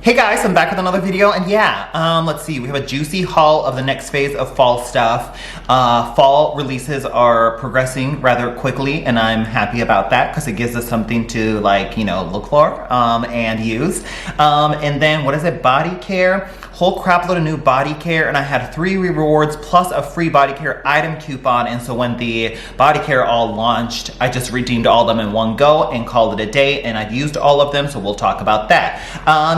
Hey guys, I'm back with another video, and yeah, let's see, we have a juicy haul of the next phase of fall stuff. Fall releases are progressing rather quickly, and I'm happy about that because it gives us something to, like, you know, look for and use. And then, what is it, body care? Whole crap load of new body care, and I had 3 rewards plus a free body care item coupon. And so when the body care all launched, I just redeemed all of them in one go and called it a day, and I've used all of them, so we'll talk about that.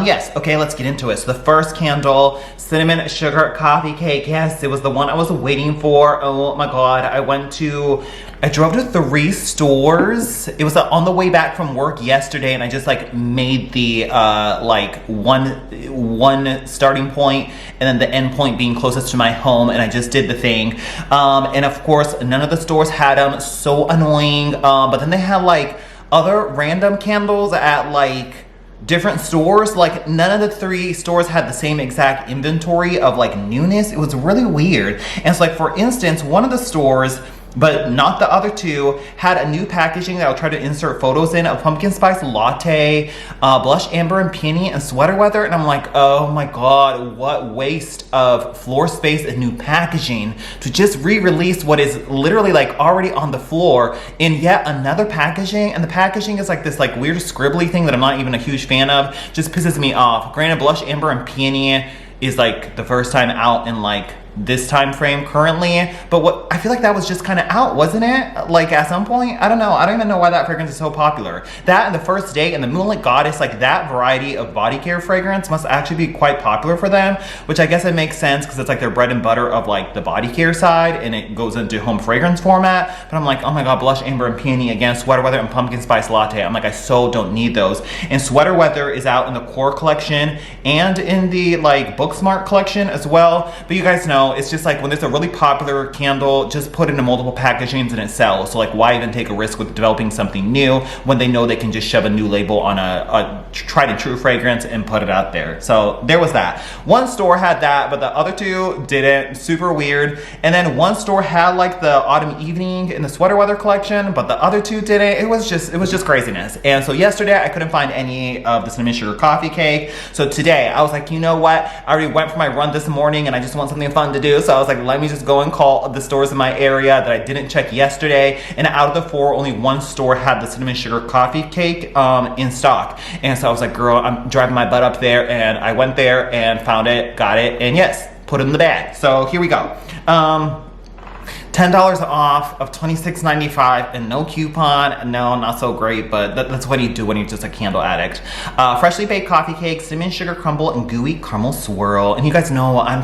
Yes, okay, let's get into it. So the first candle, cinnamon sugar coffee cake. Yes, it was the one I was waiting for. Oh my god, I drove to 3 stores. It was on the way back from work yesterday, and I just like made the like one starting point and then the end point being closest to my home, and I just did the thing. And of course, none of the stores had them. So annoying. But then they had like other random candles at like different stores. Like none of the 3 stores had the same exact inventory of like newness. It was really weird. And it's like, for instance, one of the stores, but not the other 2, had a new packaging that I'll try to insert photos in, a pumpkin spice latte, blush amber and peony, and sweater weather. And I'm like, oh my god, what waste of floor space and new packaging to just re-release what is literally like already on the floor in yet another packaging. And the packaging is like this like weird scribbly thing that I'm not even a huge fan of. Just pisses me off. Granted, blush amber and peony is like the first time out in like this time frame currently, but what I feel like that was just kind of out, wasn't it? Like at some point, I don't know. I don't even know why that fragrance is so popular. That and the First Date and the Moonlit Goddess, like that variety of body care fragrance must actually be quite popular for them, which I guess it makes sense because it's like their bread and butter of like the body care side, and it goes into home fragrance format. But I'm like, oh my god, blush amber and peony again, sweater weather and pumpkin spice latte. I'm like, I so don't need those. And sweater weather is out in the core collection and in the like Booksmart collection as well. But you guys know, it's just like when there's a really popular candle, just put it into multiple packagings and it sells. So like, why even take a risk with developing something new when they know they can just shove a new label on a tried and true fragrance and put it out there? So there was that. One store had that, but the other 2 didn't. Super weird. And then one store had like the autumn evening in the sweater weather collection, but the other 2 didn't. It was just craziness. And so yesterday I couldn't find any of the cinnamon sugar coffee cake. So today I was like, you know what? I already went for my run this morning and I just want something fun to do. So I was like, let me just go and call the stores in my area that I didn't check yesterday. And out of the 4, only one store had the cinnamon sugar coffee cake in stock. And so I was like, girl, I'm driving my butt up there, and I went there and found it, got it, and yes, put it in the bag. So here we go. $10 off of $26.95 and no coupon. No, not so great, but that's what you do when you're just a candle addict. Freshly baked coffee cake, cinnamon sugar crumble, and gooey caramel swirl. And you guys know I'm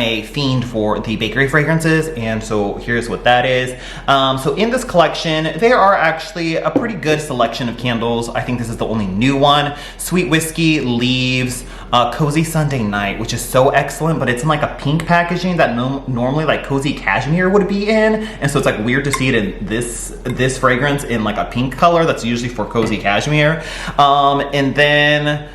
a fiend for the bakery fragrances, and so here's what that is. So in this collection, there are actually a pretty good selection of candles. I think this is the only new one. Sweet Whiskey, Leaves, Cozy Sunday Night, which is so excellent, but it's in like a pink packaging that normally like Cozy Cashmere would be in, and so it's like weird to see it in this fragrance in like a pink color that's usually for Cozy Cashmere. And then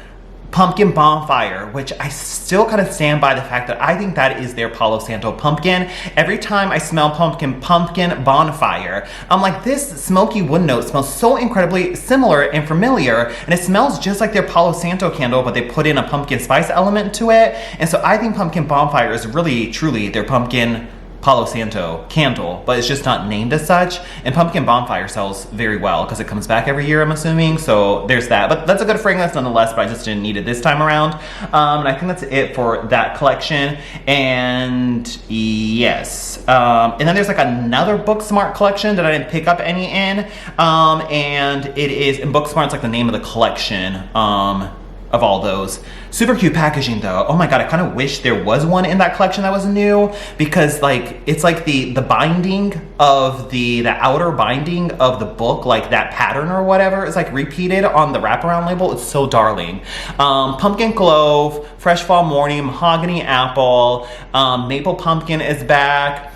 Pumpkin Bonfire, which I still kind of stand by the fact that I think that is their Palo Santo pumpkin. Every time I smell pumpkin bonfire, I'm like, this smoky wood note smells so incredibly similar and familiar, and it smells just like their Palo Santo candle, but they put in a pumpkin spice element to it. And so I think Pumpkin Bonfire is really truly their pumpkin Palo Santo candle, but it's just not named as such. And Pumpkin Bonfire sells very well because it comes back every year, I'm assuming. So there's that. But that's a good fragrance nonetheless, but I just didn't need it this time around. And I think that's it for that collection. And yes. And then there's like another Booksmart collection that I didn't pick up any in. And it is, in Booksmart, it's like the name of the collection. Of all those. Super cute packaging though. Oh my god, I kind of wish there was one in that collection that was new, because like it's like the binding of the outer binding of the book, like that pattern or whatever is like repeated on the wraparound label. It's so darling. Pumpkin Clove, Fresh Fall Morning, Mahogany Apple, Maple Pumpkin is back.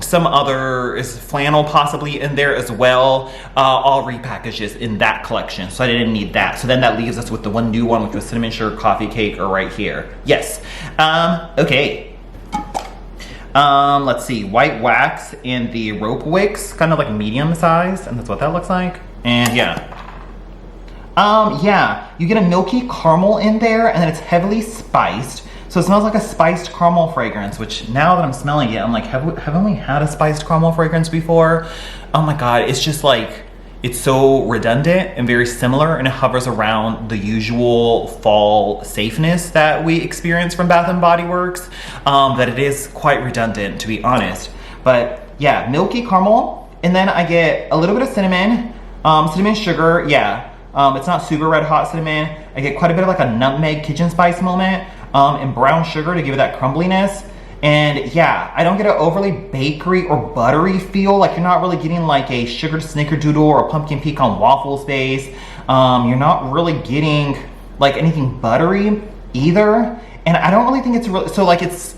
Some other is flannel possibly in there as well. All repackages in that collection, so I didn't need that. So then that leaves us with the one new one, which was cinnamon sugar coffee cake, or right here. Yes. Okay. Let's see, white wax in the rope wicks, kind of like medium size, and that's what that looks like. And yeah. Yeah, you get a milky caramel in there, and then it's heavily spiced. So it smells like a spiced caramel fragrance, which now that I'm smelling it, I'm like, haven't we had a spiced caramel fragrance before? Oh my God, it's just like, it's so redundant and very similar, and it hovers around the usual fall safeness that we experience from Bath & Body Works, that it is quite redundant, to be honest. But yeah, milky caramel, and then I get a little bit of cinnamon, cinnamon sugar, yeah. It's not super red hot cinnamon. I get quite a bit of like a nutmeg kitchen spice moment, and brown sugar to give it that crumbliness. And yeah, I don't get an overly bakery or buttery feel. Like you're not really getting like a sugared snickerdoodle or a pumpkin pecan waffles base. You're not really getting like anything buttery either. And I don't really think it's really, so like it's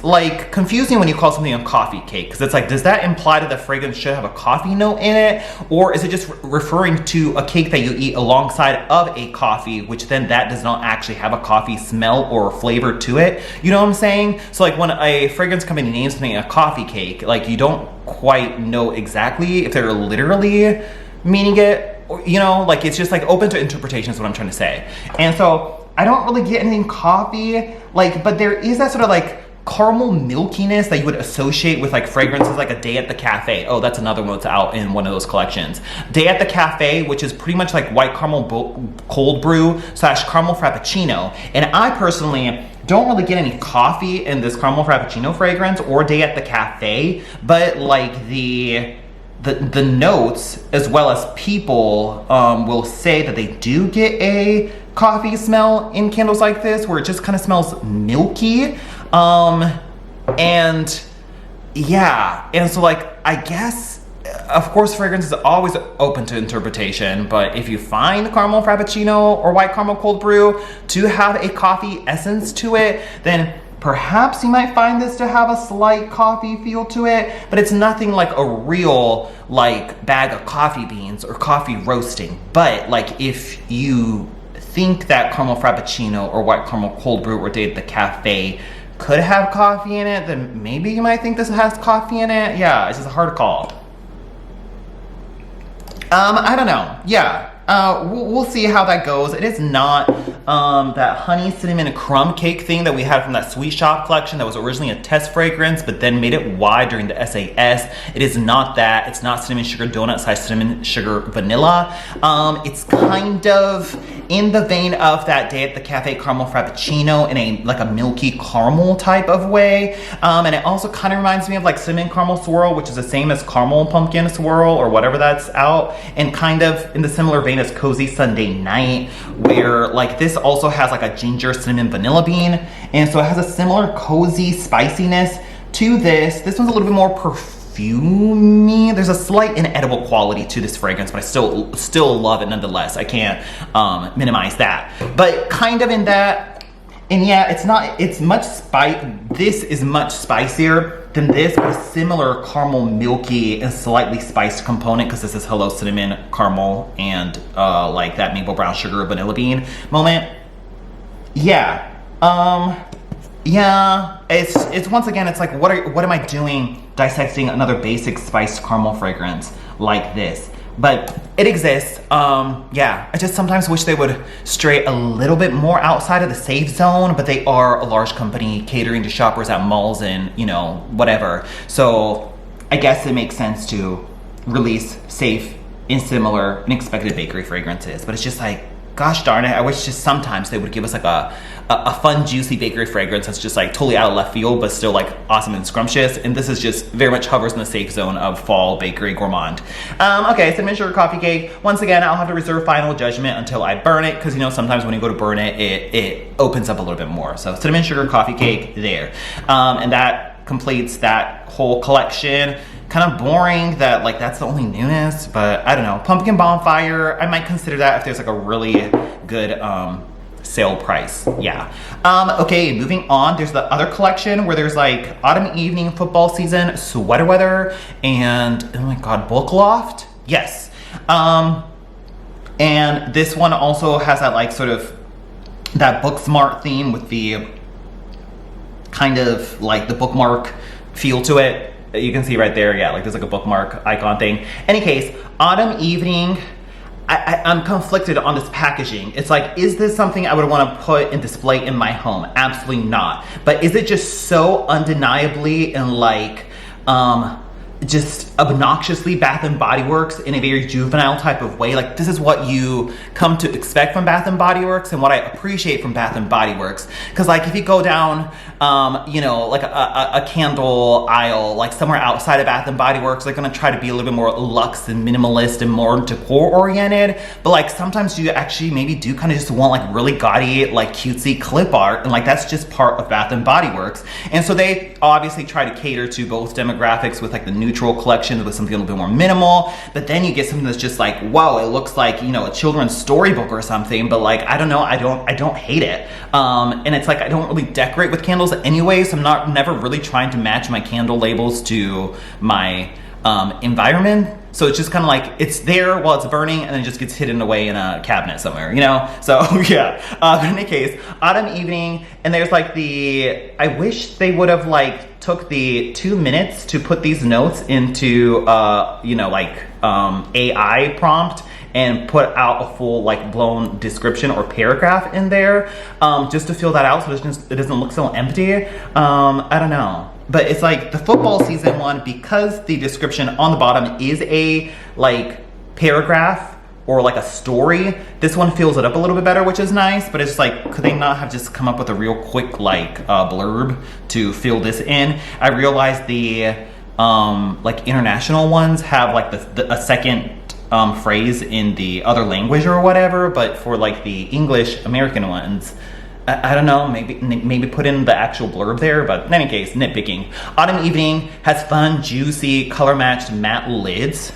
like confusing when you call something a coffee cake, because it's like, does that imply that the fragrance should have a coffee note in it? Or is it just referring to a cake that you eat alongside of a coffee, which then that does not actually have a coffee smell or flavor to it? You know what I'm saying? So like when a fragrance company names something a coffee cake, like you don't quite know exactly if they're literally meaning it, or, you know, like it's just like open to interpretation is what I'm trying to say. And so I don't really get anything coffee, like, but there is that sort of like caramel milkiness that you would associate with like fragrances like a Day at the Cafe. Oh, that's another one that's out in one of those collections. Day at the Cafe, which is pretty much like white caramel cold brew / caramel frappuccino. And I personally don't really get any coffee in this caramel frappuccino fragrance or Day at the Cafe, but like the notes as well as people will say that they do get a coffee smell in candles like this, where it just kind of smells milky. And yeah, and so like, I guess, of course, fragrance is always open to interpretation, but if you find caramel frappuccino or white caramel cold brew to have a coffee essence to it, then perhaps you might find this to have a slight coffee feel to it, but it's nothing like a real like bag of coffee beans or coffee roasting. But like if you think that caramel frappuccino or white caramel cold brew or Day at the Cafe could have coffee in it, then maybe you might think this has coffee in it. Yeah, it's just a hard call. I don't know. Yeah. We'll see how that goes. It is not that honey cinnamon crumb cake thing that we had from that Sweet Shop collection that was originally a test fragrance but then made it wide during the SAS. It is not that. It's not cinnamon sugar donut / cinnamon sugar vanilla. It's kind of in the vein of that Day at the Cafe caramel frappuccino in a like a milky caramel type of way. And it also kind of reminds me of like cinnamon caramel swirl, which is the same as caramel pumpkin swirl or whatever that's out, and kind of in the similar vein as Cozy Sunday Night, where like this also has like a ginger cinnamon vanilla bean, and so it has a similar cozy spiciness to this. This one's a little bit more perfumey. There's a slight inedible quality to this fragrance, but I still love it nonetheless. I can't minimize that, but kind of in that. And yeah, it's much this is much spicier than this, but a similar caramel milky and slightly spiced component, because this is Hello Cinnamon Caramel and like that maple brown sugar vanilla bean moment. Yeah. Yeah, it's once again, it's like, what am I doing dissecting another basic spiced caramel fragrance like this? But it exists. Yeah, I just sometimes wish they would stray a little bit more outside of the safe zone, but they are a large company catering to shoppers at malls and, you know, whatever. So I guess it makes sense to release safe and similar and expected bakery fragrances. But it's just like, gosh darn it, I wish just sometimes they would give us like a fun, juicy bakery fragrance that's just like totally out of left field, but still like awesome and scrumptious. And this is just very much hovers in the safe zone of fall bakery gourmand. Okay, cinnamon sugar coffee cake. Once again, I'll have to reserve final judgment until I burn it, because you know, sometimes when you go to burn it, it opens up a little bit more. So cinnamon sugar coffee cake there. And that completes that whole collection. Kind of boring that like that's the only newness, but I don't know. Pumpkin bonfire, I might consider that if there's like a really good sale price. Yeah. Okay, moving on. There's the other collection where there's like autumn evening, football season, sweater weather, and oh my god, book loft. Yes. And this one also has that like sort of that book smart theme with the kind of like the bookmark feel to it. You can see right there, yeah, like there's like a bookmark icon thing. Any case, autumn evening, I'm conflicted on this packaging. It's like, is this something I would want to put and display in my home? Absolutely not. But is it just so undeniably and like, just obnoxiously Bath and Body Works in a very juvenile type of way? Like, this is what you come to expect from Bath and Body Works and what I appreciate from Bath and Body Works. Because like, if you go down, you know, like a candle aisle, like somewhere outside of Bath and Body Works, they're gonna try to be a little bit more luxe and minimalist and more decor oriented. But like, sometimes you actually maybe do kind of just want like really gaudy, like cutesy clip art. And like, that's just part of Bath and Body Works. And so they obviously try to cater to both demographics with like the neutral collections with something a little bit more minimal, but then you get something that's just like, whoa, it looks like, you know, a children's storybook or something. But like, I don't know, I don't hate it. And it's like, I don't really decorate with candles anyway, so I'm never really trying to match my candle labels to my environment. So it's just kind of like, it's there while it's burning and then it just gets hidden away in a cabinet somewhere, you know? So yeah, but in any case, autumn evening, and there's like I wish they would have like took the 2 minutes to put these notes into, you know, like AI prompt and put out a full like blown description or paragraph in there, just to fill that out so it doesn't look so empty. I don't know. But it's like the football season one, because the description on the bottom is a like paragraph or like a story, this one fills it up a little bit better, which is nice. But it's like, could they not have just come up with a real quick like blurb to fill this in? I realized the like international ones have like a second phrase in the other language or whatever, but for like the English American ones, I don't know, maybe put in the actual blurb there. But in any case, nitpicking. Autumn evening has fun, juicy, color matched matte lids.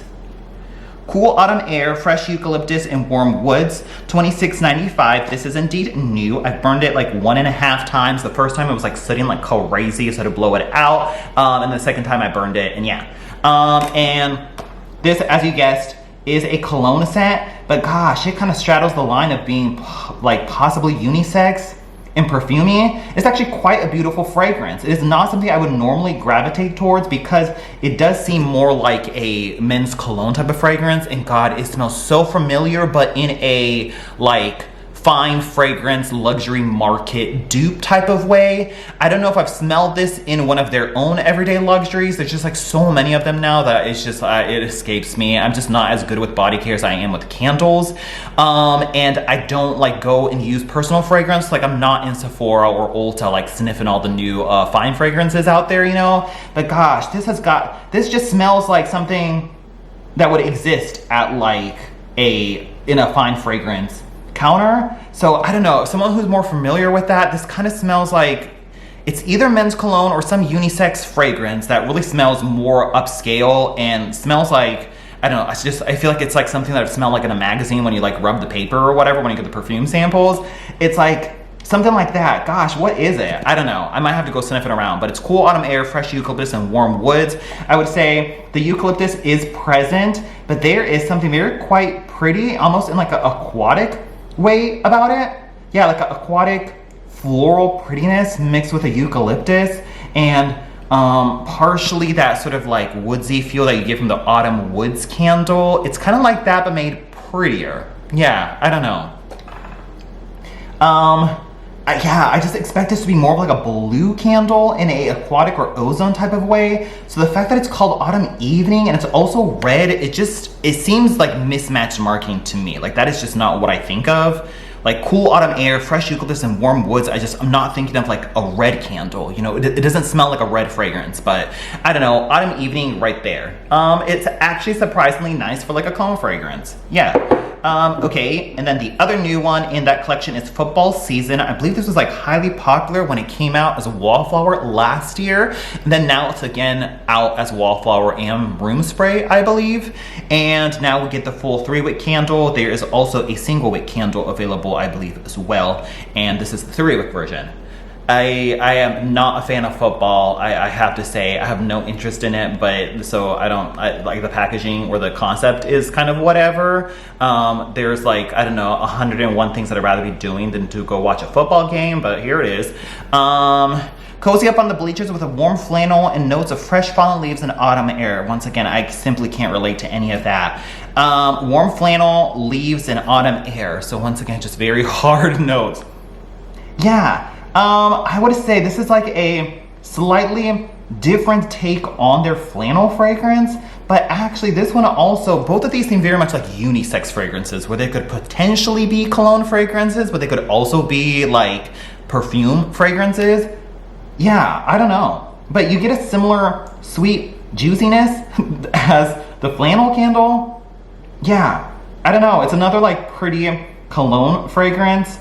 Cool autumn air, fresh eucalyptus and warm woods, $26.95. This is indeed new. I burned it like 1.5 times. The first time it was like sitting like crazy, so I had to blow it out. And the second time I burned it, and yeah. And this, as you guessed, is a cologne scent, but gosh, it kind of straddles the line of being like possibly unisex and perfumey. It's actually quite a beautiful fragrance. It is not something I would normally gravitate towards because it does seem more like a men's cologne type of fragrance, and God, it smells so familiar, but in a like fine fragrance luxury market dupe type of way. I don't know if I've smelled this in one of their own everyday luxuries. There's just like so many of them now that it's just it escapes me. I'm just not as good with body care as I am with candles, and I don't like go and use personal fragrance. Like, I'm not in Sephora or Ulta like sniffing all the new fine fragrances out there, you know. But gosh, this just smells like something that would exist at like in a fine fragrance counter. So I don't know, someone who's more familiar with that, this kind of smells like it's either men's cologne or some unisex fragrance that really smells more upscale and smells like, I don't know, I feel like it's like something that would smell like in a magazine when you like rub the paper or whatever, when you get the perfume samples. It's like something like that. Gosh, what is it? I don't know. I might have to go sniff it around, but it's cool autumn air, fresh eucalyptus and warm woods. I would say the eucalyptus is present, but there is something very quite pretty, almost in like an aquatic way about it. Yeah, like an aquatic floral prettiness mixed with a eucalyptus, and partially that sort of like woodsy feel that you get from the autumn woods candle. It's kind of like that, but made prettier. Yeah, I don't know. I just expect this to be more of like a blue candle in a aquatic or ozone type of way. So the fact that it's called Autumn Evening and it's also red, it seems like mismatched marketing to me. Like, that is just not what I think of. Like, cool autumn air, fresh eucalyptus and warm woods, I'm not thinking of like a red candle, you know. It doesn't smell like a red fragrance, but I don't know, Autumn Evening right there. It's actually surprisingly nice for like a cologne fragrance. Yeah. Okay, and then the other new one in that collection is Football Season. I believe this was like highly popular when it came out as a wallflower last year, and then now it's again out as wallflower and room spray, I believe. And now we get the full 3-wick candle. There is also a single wick candle available, I believe, as well, and this is the 3-wick version. I am not a fan of football. I have to say, I have no interest in it, but so I like the packaging or the concept is kind of whatever. There's like, I don't know, 101 things that I'd rather be doing than to go watch a football game, but here it is. Cozy up on the bleachers with a warm flannel and notes of fresh fallen leaves and autumn air. Once again, I simply can't relate to any of that. Warm flannel, leaves, and autumn air. So once again, just very hard notes. Yeah, I would say this is like a slightly different take on their flannel fragrance, but actually this one also, both of these seem very much like unisex fragrances where they could potentially be cologne fragrances, but they could also be like perfume fragrances. Yeah, I don't know. But you get a similar sweet juiciness as the flannel candle. Yeah, I don't know. It's another like pretty cologne fragrance.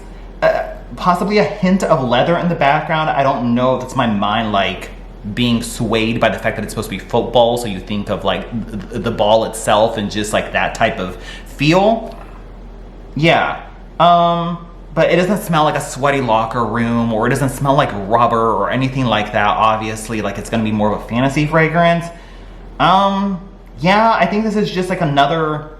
Possibly a hint of leather in the background. I don't know if it's my mind like being swayed by the fact that it's supposed to be football, so you think of like the ball itself and just like that type of feel. Yeah. But it doesn't smell like a sweaty locker room, or it doesn't smell like rubber or anything like that. Obviously, like it's gonna be more of a fantasy fragrance. Yeah, I think this is just like another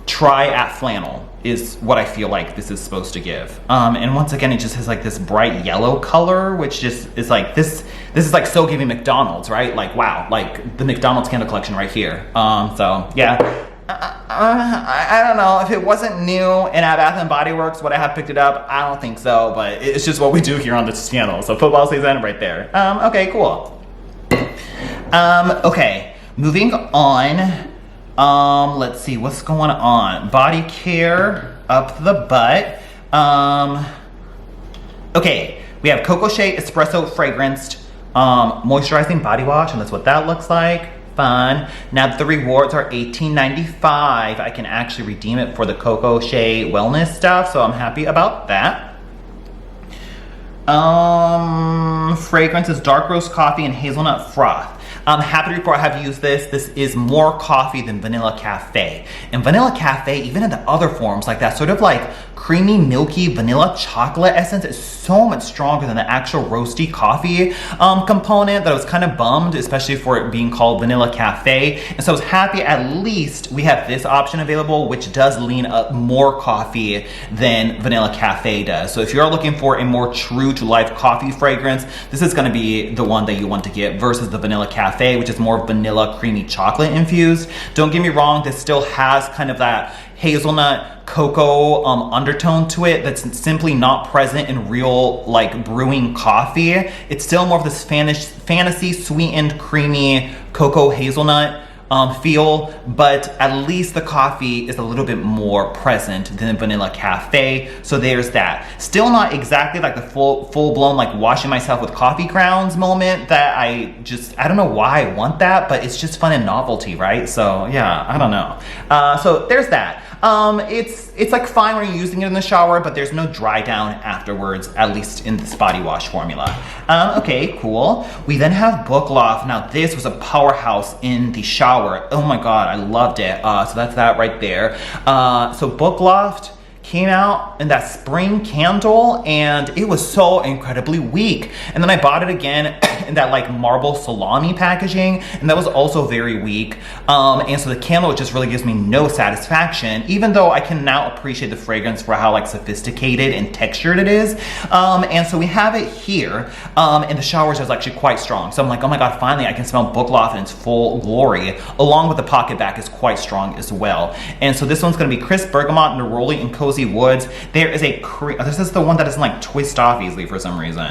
try at flannel is what I feel like this is supposed to give. And once again, it just has like this bright yellow color, which just is like, this is like so giving McDonald's, right? Like, wow, like the McDonald's candle collection right here. So yeah. I don't know, if it wasn't new and at Bath & Body Works, would I have picked it up? I don't think so, but it's just what we do here on this channel. So football season right there. Okay, cool. Okay, moving on. Let's see, what's going on? Body care up the butt. Okay, we have Coco Shea Espresso Fragranced Moisturizing Body Wash, and that's what that looks like. Fun. Now that the rewards are $18.95, I can actually redeem it for the Coco Shea wellness stuff, so I'm happy about that. Fragrance is dark roast coffee and hazelnut froth. I'm happy to report I have used this. This is more coffee than Vanilla Cafe. And Vanilla Cafe, even in the other forms, like that sort of like creamy, milky vanilla chocolate essence is so much stronger than the actual roasty coffee component that I was kind of bummed, especially for it being called Vanilla Cafe. And so I was happy at least we have this option available, which does lean up more coffee than Vanilla Cafe does. So if you're looking for a more true to life coffee fragrance, this is gonna be the one that you want to get versus the Vanilla Cafe, which is more vanilla creamy chocolate infused. Don't get me wrong, this still has kind of that hazelnut cocoa undertone to it that's simply not present in real like brewing coffee. It's still more of this fantasy sweetened creamy cocoa hazelnut feel, but at least the coffee is a little bit more present than Vanilla Cafe, so there's that. Still not exactly like the full-blown like washing myself with coffee grounds moment that I don't know why I want that, but it's just fun and novelty, right? So yeah, I don't know. So there's that. It's like fine when you're using it in the shower, but there's no dry down afterwards, at least in this body wash formula. Okay, cool. We then have Book Loft. Now this was a powerhouse in the shower. Oh my God, I loved it. So that's that right there. So Book Loft came out in that spring candle and it was so incredibly weak. And then I bought it again in that like marble salami packaging, and that was also very weak. And so the candle just really gives me no satisfaction, even though I can now appreciate the fragrance for how like sophisticated and textured it is. And so we have it here, and the showers is actually quite strong. So I'm like, oh my God, finally I can smell Book Loft in its full glory, along with the pocket back is quite strong as well. And so this one's gonna be crisp bergamot, neroli, and cozy woods. There is a this is the one that doesn't like twist off easily for some reason.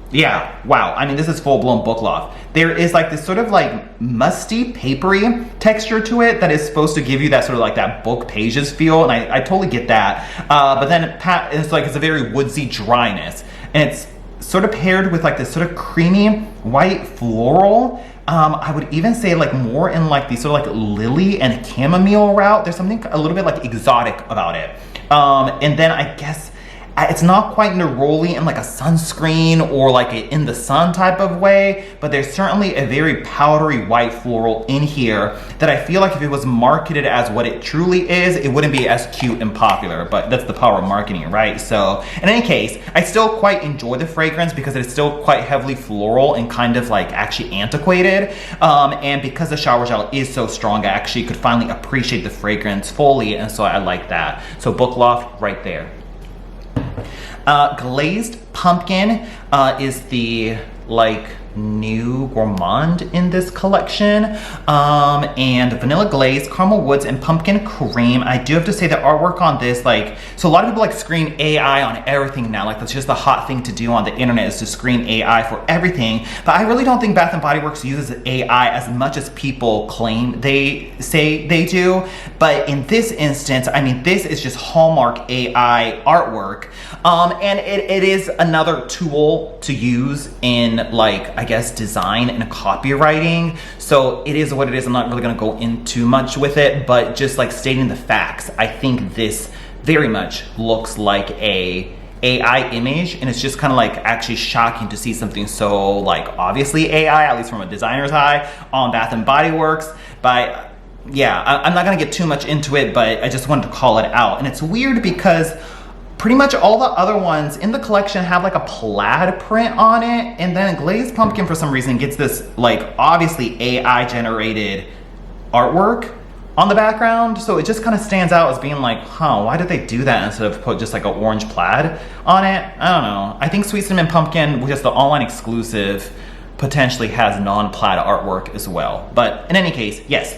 Yeah, wow. I mean, this is full-blown Book Loft. There is like this sort of like musty, papery texture to it that is supposed to give you that sort of like that book pages feel, and I totally get that. But then it's like it's a very woodsy dryness, and it's sort of paired with like this sort of creamy white floral. I would even say like more in like the sort of like lily and chamomile route. There's something a little bit like exotic about it. And then I guess it's not quite neroli in like a sunscreen or like a in the sun type of way, but there's certainly a very powdery white floral in here that I feel like if it was marketed as what it truly is, it wouldn't be as cute and popular, but that's the power of marketing, right? So in any case, I still quite enjoy the fragrance because it's still quite heavily floral and kind of like actually antiquated. And because the shower gel is so strong, I actually could finally appreciate the fragrance fully, and so I like that. So Book Loft right there. Glazed Pumpkin is the like new gourmand in this collection. And vanilla glaze, caramel woods, and pumpkin cream. I do have to say the artwork on this, like, so a lot of people like scream AI on everything now. Like, that's just the hot thing to do on the internet, is to scream AI for everything. But I really don't think Bath & Body Works uses AI as much as people claim they say they do. But in this instance, I mean, this is just Hallmark AI artwork. And it is another tool to use in, like, I guess, design and copywriting. So it is what it is. I'm not really gonna go into much with it, but just like stating the facts, I think this very much looks like a AI image, and it's just kind of like actually shocking to see something so like obviously AI, at least from a designer's eye, on Bath & Body Works. But yeah, I'm not gonna get too much into it, but I just wanted to call it out. And it's weird because pretty much all the other ones in the collection have like a plaid print on it, and then Glazed Pumpkin for some reason gets this like obviously AI generated artwork on the background. So it just kind of stands out as being like, huh, why did they do that instead of put just like an orange plaid on it? I don't know. I think Sweet Cinnamon Pumpkin, which is the online exclusive, potentially has non-plaid artwork as well. But in any case, yes.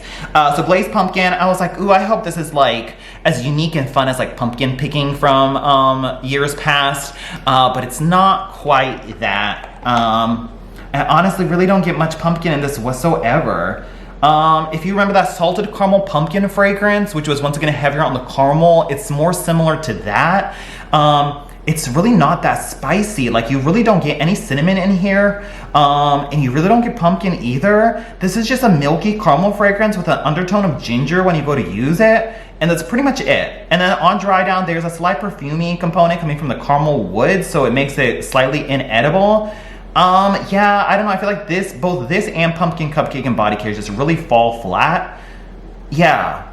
So Glazed Pumpkin, I was like, ooh, I hope this is like as unique and fun as like pumpkin picking from years past, but it's not quite that. I honestly really don't get much pumpkin in this whatsoever. If you remember that salted caramel pumpkin fragrance, which was once again heavier on the caramel, it's more similar to that. It's really not that spicy. Like, you really don't get any cinnamon in here, and you really don't get pumpkin either. This is just a milky caramel fragrance with an undertone of ginger when you go to use it, and that's pretty much it. And then on dry down, there's a slight perfumey component coming from the caramel wood, so it makes it slightly inedible. Yeah, I don't know, I feel like both this and Pumpkin Cupcake and Body Care just really fall flat. Yeah,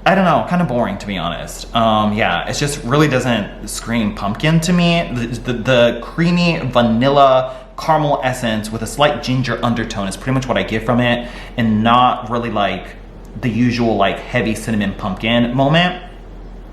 I don't know, kind of boring to be honest. Yeah, it just really doesn't scream pumpkin to me. The creamy vanilla caramel essence with a slight ginger undertone is pretty much what I get from it, and not really like the usual like heavy cinnamon pumpkin moment.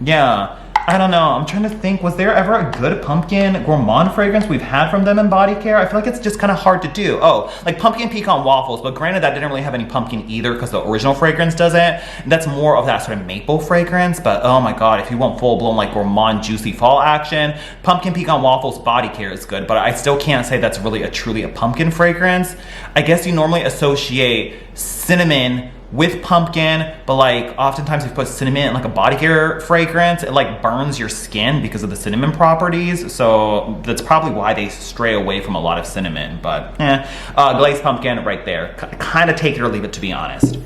Yeah, I don't know, I'm trying to think, was there ever a good pumpkin gourmand fragrance we've had from them in body care? I feel like it's just kind of hard to do. Oh, like pumpkin pecan waffles, but granted that didn't really have any pumpkin either because the original fragrance doesn't. That's more of that sort of maple fragrance, but oh my god, if you want full-blown like gourmand juicy fall action, pumpkin pecan waffles body care is good, but I still can't say that's really truly a pumpkin fragrance. I guess you normally associate cinnamon with pumpkin, but like oftentimes if you put cinnamon in like a body care fragrance, it like burns your skin because of the cinnamon properties. So that's probably why they stray away from a lot of cinnamon. But Glazed Pumpkin right there, kind of take it or leave it, to be honest.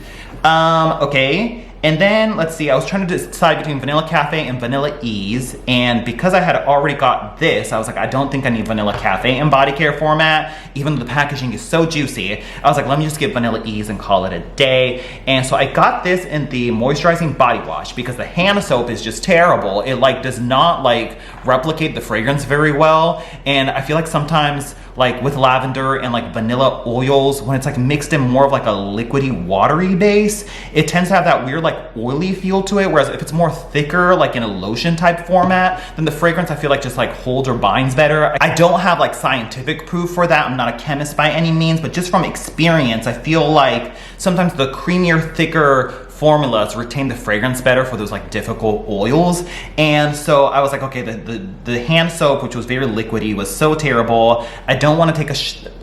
Okay. And then, let's see, I was trying to decide between Vanilla Cafe and Vanilla Ease, and because I had already got this, I was like, I don't think I need Vanilla Cafe in body care format, even though the packaging is so juicy. I was like, let me just get Vanilla Ease and call it a day. And so I got this in the moisturizing body wash because the hand soap is just terrible. It like does not like replicate the fragrance very well, and I feel like sometimes like with lavender and like vanilla oils, when it's like mixed in more of like a liquidy watery base, it tends to have that weird like oily feel to it, whereas if it's more thicker like in a lotion type format, then the fragrance I feel like just like holds or binds better. I don't have like scientific proof for that, I'm not a chemist by any means, but just from experience, I feel like sometimes the creamier, thicker formulas retain the fragrance better for those like difficult oils. And so I was like, okay, the hand soap, which was very liquidy, was so terrible. I don't want to take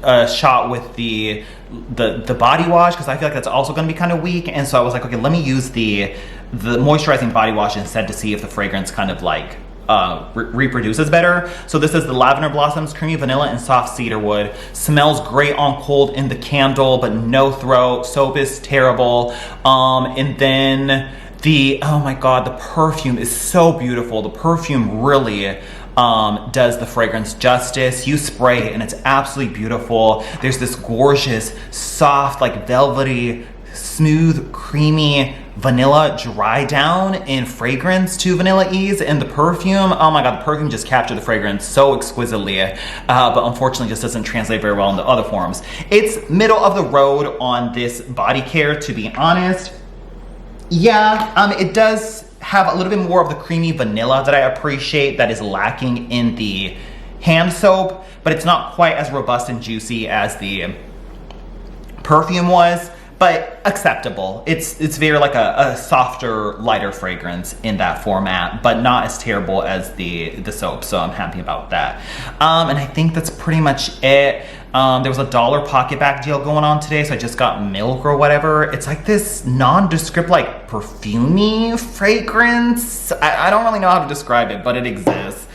a shot with the body wash because I feel like that's also going to be kind of weak. And so I was like, okay, let me use the moisturizing body wash instead to see if the fragrance kind of like reproduces better. So this is the Lavender Blossoms, Creamy Vanilla, and Soft Cedarwood. Smells great on cold in the candle, but no throat. Soap is terrible. And then oh my god, the perfume is so beautiful. The perfume really does the fragrance justice. You spray it and it's absolutely beautiful. There's this gorgeous, soft, like velvety, smooth, creamy vanilla dry down in fragrance to Vanilla Ease, and the perfume, oh my god, the perfume just captured the fragrance so exquisitely, but unfortunately just doesn't translate very well into other forms. It's middle of the road on this body care, to be honest. Yeah, it does have a little bit more of the creamy vanilla that I appreciate that is lacking in the hand soap, but it's not quite as robust and juicy as the perfume was, but acceptable. It's very like a softer, lighter fragrance in that format, but not as terrible as the soap, so I'm happy about that. And I think that's pretty much it. There was a $1 pocket back deal going on today, so I just got milk or whatever. It's like this nondescript, like perfumey fragrance. I don't really know how to describe it, but it exists.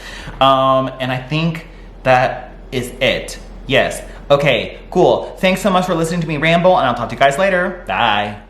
And I think that is it. Yes. Okay, cool. Thanks so much for listening to me ramble, and I'll talk to you guys later. Bye.